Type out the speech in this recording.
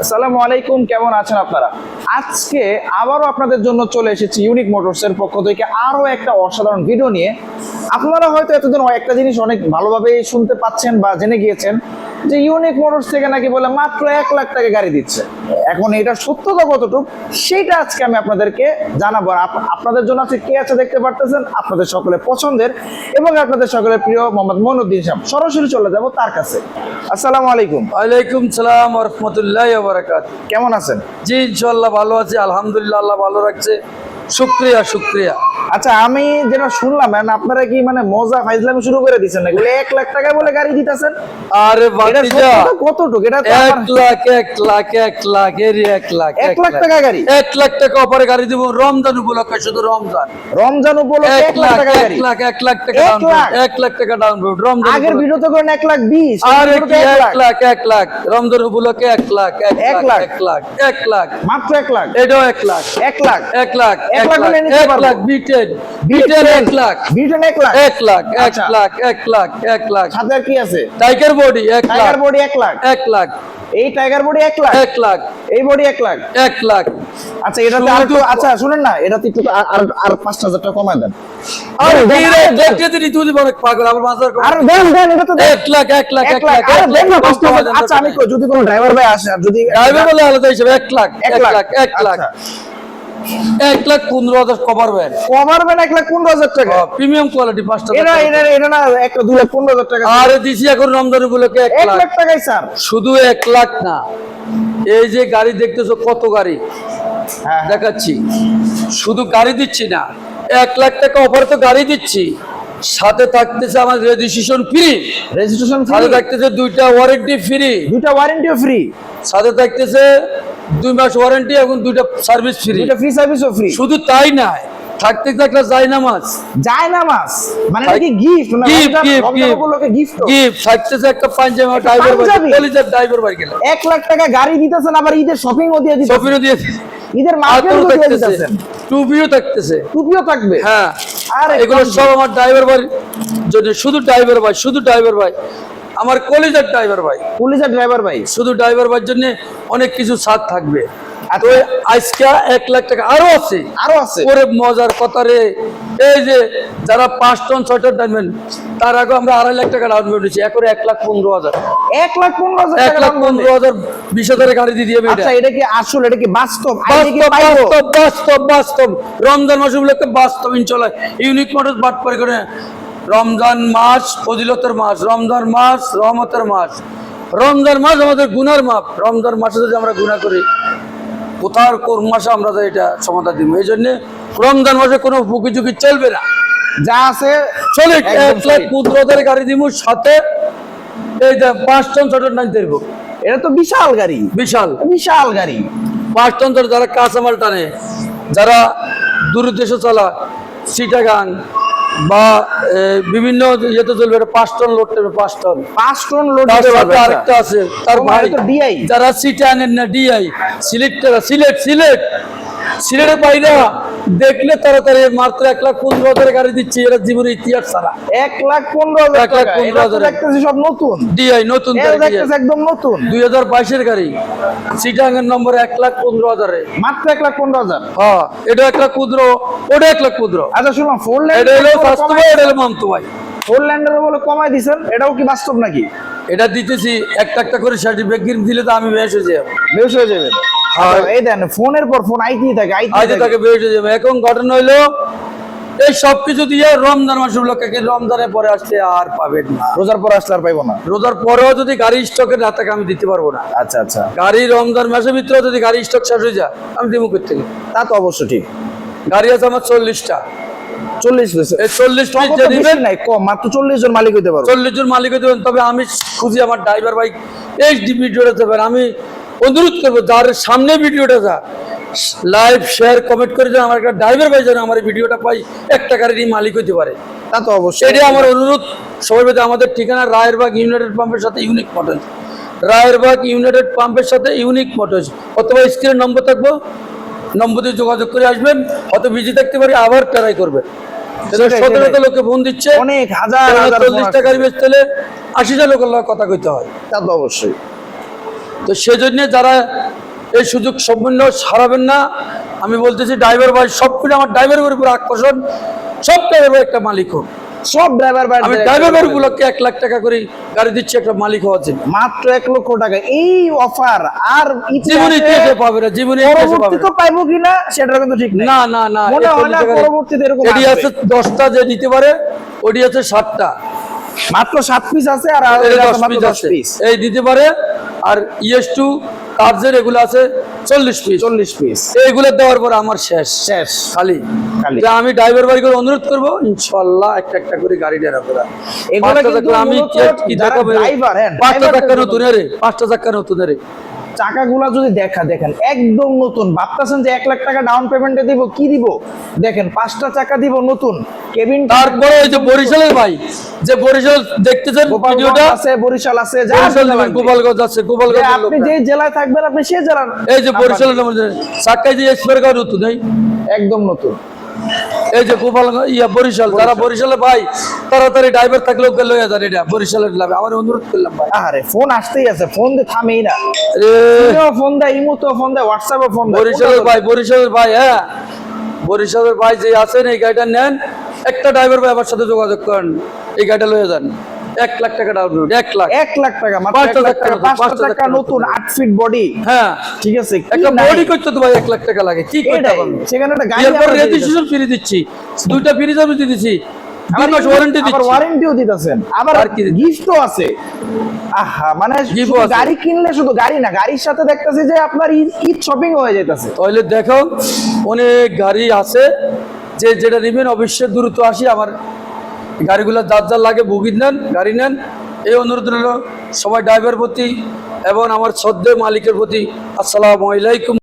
আসসালামু আলাইকুম, কেমন আছেন আপনারা? আজকে আবারও আপনাদের জন্য চলে এসেছি ইউনিক মোটরসের পক্ষ থেকে আরো একটা অসাধারণ ভিডিও নিয়ে। আপনারা হয়তো এতদিন একটা জিনিস অনেক ভালোভাবে শুনতে পাচ্ছেন বা জেনে গিয়েছেন যে ইউনিক মোটরস থেকে নাকি বলে মাত্র 1 লাখ টাকা গাড়ি দিচ্ছে। এখন এটা সত্যতা কতটুকু সেটা আজকে আমি আপনাদেরকে জানাবো। আপনাদের জন্য আজকে কে আছে দেখতে পারতেছেন, আপনাদের সকলের পছন্দের এবং আপনাদের সকলের প্রিয় মোহাম্মদ মইনুদ্দিন সাহেব। সরাসরি চলে যাব তার কাছে। আসসালামু আলাইকুম। ওয়ালাইকুম সালাম ওয়া রাহমাতুল্লাহি ওয়া বারাকাতুহু। কেমন আছেন? জি ইনশাআল্লাহ ভালো আছি, আলহামদুলিল্লাহ, আল্লাহ ভালো রাখছে, শুকরিয়া শুকরিয়া। আচ্ছা, আমি যেটা শুনলাম আপনারা কি মানে মজা ফাইজলামি শুরু করে দিচ্ছেন নাকি? 1 লাখ টাকা বলে গাড়ি দিতেছেন? আরে ভাতিজা, কতটুকু? এটা 1 লাখ 1 লাখ 1 লাখ এরি 1 লাখ 1 লাখ টাকা গাড়ি? 1 লাখ টাকা অপারে গাড়ি দিব রমজান উপলক্ষে, শুধু রমজান উপলক্ষে 1 লাখ টাকা গাড়ি। 1 লাখ টাকা ডাউন, 1 লাখ টাকা ডাউন পেমেন্ট রমজান। আগের ভিডিওতে করেন 1 লাখ 20। আরে কি 1 লাখ রমজান উপলক্ষে 1 লাখ 1 লাখ 1 লাখ মাত্র 1 লাখ। এটাও 1 লাখ 1 লাখ 1 লাখ 1 লাখ হলে নিতে 1 পারবো। লাখ বিটেন 1 লাখ 1 লাখ 1 লাখ 1 লাখ 1 লাখ 1 লাখ। সাথে আর কি আছে? Tiger body 1 lakh, tiger body 1 lakh, 1 lakh এই টাইগার বডি 1 লাখ, 1 লাখ এই বডি 1 লাখ, 1 লাখ। আচ্ছা এটাতে আর একটু, আচ্ছা শুনেন না, এটাতে একটু আর 5000 টাকা কমায় দেন। আরে ধীরে দেখতে দিই, তুই অনেক পাগল, আমার মাথার আর দেন এটা তো 1 লাখ 1 লাখ 1 লাখ। আরে দেন না 5000। আচ্ছা আমি যদি কোনো ড্রাইভার ভাই আসে, আর যদি ড্রাইভার বলে আলাদা হিসাবে 1 লাখ 1 লাখ 1 লাখ আচ্ছা 1 লাখ 15,000 কভার ভ্যান, কমারবেন 1 লাখ 15,000 টাকা। প্রিমিয়াম কোয়ালিটি 5টা। এটা না একটা 2 লাখ 15,000 টাকা। আরে দিছি এখন রমজান উপলক্ষে 1 1 লাখ। লাখ টাকাই স্যার। শুধু 1 লাখ না, এই যে গাড়ি দেখতেছো কত গাড়ি হ্যাঁ দেখাচ্ছি, শুধু গাড়ি দিচ্ছি না, 1 লাখ টাকা অফার তো গাড়ি দিচ্ছি, সাথে থাকতেছে আমার রেজিস্ট্রেশন ফ্রি, রেজিস্ট্রেশন সাথে থাকতেছে 2টা ওয়ারেন্টি ফ্রি, 2টা ওয়ারেন্টিও ফ্রি, সাথে থাকতেছে 2 মাস ওয়ারেন্টি এবং 2টা সার্ভিস ফ্রি, 2টা ফ্রি সার্ভিসও ফ্রি। শুধু তাই না, থাকতে থাকলে জায়নামাজ মানে কি গিফট না? গিফট থাকতেছে একটা পাঞ্জাবি, ড্রাইভার বাইক, কলিজার ড্রাইভার বাইক গেলে 1 লাখ টাকা গাড়ি দিতেছেন, আবার ঈদের শপিংও দিয়ে দিতেছেন, শপিংও দিয়ে ঈদের মার্কেটও দিয়ে দিতেছেন, টুপিও থাকতেছে, টুপিও থাকবে। হ্যাঁ আর এগুলো সব আমার ড্রাইভার ভাই, যদি শুধু ড্রাইভার ভাই, শুধু ড্রাইভার ভাই, আমার কলিজার ড্রাইভার ভাই, পুলিশের ড্রাইভার ভাই, শুধু ড্রাইভার ভাইয়ের জন্য অনেক কিছু ছাড় থাকবে। তো আজকে 1 লাখ টাকা আরো আছে, ওরে মজার কথা রে। এই যে যারা 5 টন 6 টন টানবেন তার আগে আমরা 2.5 লাখ টাকা ডাউন পেমেন্ট দিচ্ছি, এখন 1,15,000 1 লাখ 15,000 টাকা 1,15,000 20,000 গাড়ি দিয়ে দিবে। আচ্ছা এটা কি আসলে, এটা কি বাস্তব? বাস্তব রমজান মাস উপলক্ষে বাস্তব ইনশাআল্লাহ। ইউনিক মোটরস বাটপার করে, রমজান মাস ফজিলতের মাস, রমজান মাস রহমতের মাস, রমজান মাস আমাদের গুনার মাপ। রমজান মাসে যদি আমরা গুনাহ করি, কোথার কোন মাসে আমরা এটা সমাধান দিব। এই জন্য রমজান মাসে কোনো বুকি ঝুঁকি চলবে না, যা আছে চলে 1 লাখ 15,000 গাড়ি দিব, সাথে এই যে 5 টন 6 টন টানতে পারবো। এটা তো বিশাল গাড়ি, বিশাল গাড়ি। 5 টন যারা কাঁচামাল টানে, যারা দূর দেশে চালায়, চিটাগাং বা বিভিন্ন ইয়েতে চলবে, 5 টন লোড নেবে, 5 টন লোড আরেকটা আছে তার ভাই, যারা চিটাগাং না ডিআই সিলেটের বাইরে দেখলে তাড়াতাড়ি মাত্র 1,15,000 গাড়ি দিচ্ছে, এরা জীবনের ইতিহাস ছাড়া। 1,15,000 সব নতুন ডিআই, নতুন একদম নতুন 2022 গাড়ি, চিটাগাং নম্বর 1,15,000 মাত্র 1,15,000। হ্যাঁ এটা 1,15,000, ওটা 1,15,000। আচ্ছা শুনলাম 4 ল্যান্ড, এটা হলো বাস্তব, এটা হলো মামতো ভাই। 4 ল্যান্ডের বলে কমাই দিবেন, এটাও কি বাস্তব নাকি? এটা দিতেছি একটা করে সার্টিফিকেট দিলে তো আমি বেশ হয়ে যাবে। এই দেন ফোনের পর ফোন আইতে থাকে বেশ হয়ে যাবে। এখন ঘটনা হইলো এই সবকিছু দিয়ে রমজান মাস উপলক্ষে, রমজানের পরে আসলে আর পাবেন না, রোজার পর আসলে আর পাইবো না। রোজার পরেও যদি গাড়ি স্টকে না থাকে আমি দিতে পারবো না। আচ্ছা গাড়ি রমজান মাসের ভিতরে যদি গাড়ি স্টক শেষ হয়ে যায় আমি দিব কোথেকে? তা তো অবশ্য ঠিক। গাড়ি আছে আমার 40টা, 40 এই 40 দিবেন নাই, কম মাত্র 40 জন মালিক হইতে পারবে, 40 জন মালিক হইতে পারেন। তবে আমি খুঁজি আমার ড্রাইভার ভাই এই ভিডিওটা দেবেন, আমি অনুরোধ করবো যার সামনে ভিডিওটা যা লাইভ শেয়ার কমেন্ট করে যেন আমার একটা ড্রাইভার ভাই যেন আমার ভিডিওটা পাই, একটা গাড়ির মালিক হইতে পারে। তা তো অবশ্যই, এটাই আমার অনুরোধ সবাই। আমাদের ঠিকানা রায়েরবাগ ইউনাইটেড পাম্পের সাথে ইউনিক মোটরস, রায়েরবাগ ইউনাইটেড পাম্পের সাথে ইউনিক মোটরস। অথবা স্ক্রিনের নম্বর থাকবো, নম্বর দিয়ে যোগাযোগ করে আসবেন। হয়তো বিজি থাকতে পারি, আবার ট্রাই করবেন। 17টা লোকে ফোন দিচ্ছে, অনেক হাজার 40 টাকা বেচতে হলে 80টা লোকের কথা কইতে হয়, তা তো অবশ্যই। তো সেজন্য যারা এই সুযোগ সম্পূর্ণ হারাবেন না। আমি বলতেছি ড্রাইভার ভাই সবকিছু আমার ড্রাইভারের উপর আকর্ষণ, সব ড্রাইভার ভাই একটা মালিক হোক। সব ড্রাইভার ভাই আমি ড্রাইভার ভাই উপলক্ষে 1 লাখ টাকা করে গাড়ি দিচ্ছি একটা মালিক হওয়ার জন্য। মাত্র 1 লক্ষ টাকা এই অফার আর জীবনে ইতিহাসে পাবে না, জীবনে ইতিহাসে পাবে পরবর্তীতে না। পাইবো কিনা সেটা কিন্তু ঠিক নেই। না না না, মনে এই হয় না 40 টাকা পরবর্তীতে এরকম এডি আসবে। আছে 10টা যে দিতে পারে, ওডি আছে 7টা, মাত্র 7 পিস আছে আর এই এটা 10 মাত্র পিস 10 আছে, পিস, এই দিতে পারে। আর ES2 কার্জের এগুলো আছে 40 পিস। 40 পিস এইগুলো দেওয়ার পর আমার শেষ শেষ। খালি খালি। যে আমি ড্রাইভার ভাইকে অনুরোধ করবো ইনশাআল্লাহ একটা একটা করে গাড়ি দেওয়ার আপনারা। এগুলো 5টা কিন্তু চাকা আমি মূলত কি যারা দেখাবো? driver, হ্যাঁ, 5টা driver চাকা দের নতুন রে, 5টা চাকা নতুন রে। চাকাগুলা যদি দেখেন একদম নতুন, ভাবতেছেন যে 1 লাখ টাকা ডাউন পেমেন্টে দিব, কি দিব? দেখেন 5টা চাকা দিব নতুন, কেবিন তারপরে ওই যে বরিশালের ভাই, যে বরিশাল দেখতেছেন ভিডিওটা, আছে, বরিশাল আছে, যা বরিশাল জেলা নেবেন, লাগবে। গোপালগঞ্জ আছে, যে গোপালগঞ্জের আপনি লোকরা। যে জেলায় থাকবেন আপনি সেই জেলার এই যে বরিশালের মধ্যে চাকায় যে এক্সপায়ার করা নতুন এই, একদম নতুন। এই যে গোপালগঞ্জ বরিশাল, যারা বরিশালে ভাই তাড়াতাড়ি ড্রাইভার থাকলে ওকে লইয়া যান, এটা বরিশালের লাভ। আমার অনুরোধ করলাম ভাই। আরে ফোন আসতেই আছে, ফোন দিয়ে থামেই না। রে ফোন দেয়, ইমোতেও ফোন দেয়, হোয়াটসঅ্যাপে ফোন দেয়। বরিশালের ভাই, বরিশালের ভাই, হ্যাঁ বরিশালের ভাই যে আছেন এই গাড়িটা নেন, একটা ড্রাইভার ভাই আমার সাথে যোগাযোগ করেন, এই গাড়িটা লয়ে যান। 1 লাখ টাকা ডাউন পেমেন্ট, 1 লাখ। 1 লাখ টাকা মাত্র, 5টা 1 লাখ টাকা, নতুন, 5টা 5টা টাকা নতুন, 8 ফিট বডি। হ্যাঁ, ঠিক আছে, কি একটা নাই? বডি করতে তো ভাই 1 লাখ টাকা লাগে, কি করতে এটাই, পারবো? সেখানে একটা গাড়ি এরপর আবার দিয়ে রেজিস্ট্রেশন ফ্রি দিচ্ছি, 2টা ফ্রি সার্ভিস দিচ্ছি, 2 আবার মাস ওয়ারেন্টি আবার দিচ্ছি। ওয়ারেন্টিও দিতেছেন, আবার আর কি দিচ্ছেন? গিফটও আছে। আহা, মানে Gift শুধু আছে। গাড়ি কিনলে শুধু গাড়ি না, গাড়ির সাথে দেখতেছি যে আপনার ঈদ শপিং হয়ে যাইতেছে। তাহলে দেখো অনেক গাড়ি আছে, যে যেটা নেবেন অবশ্যই দ্রুত আসি। আমার গাড়িগুলো যার যার লাগে বুকিং নেন, গাড়ি নেন। এই অনুরোধ রইল সবাই ড্রাইভার প্রতি এবং আমার শ্রদ্ধেয় মালিকের প্রতি। আসসালামু আলাইকুম।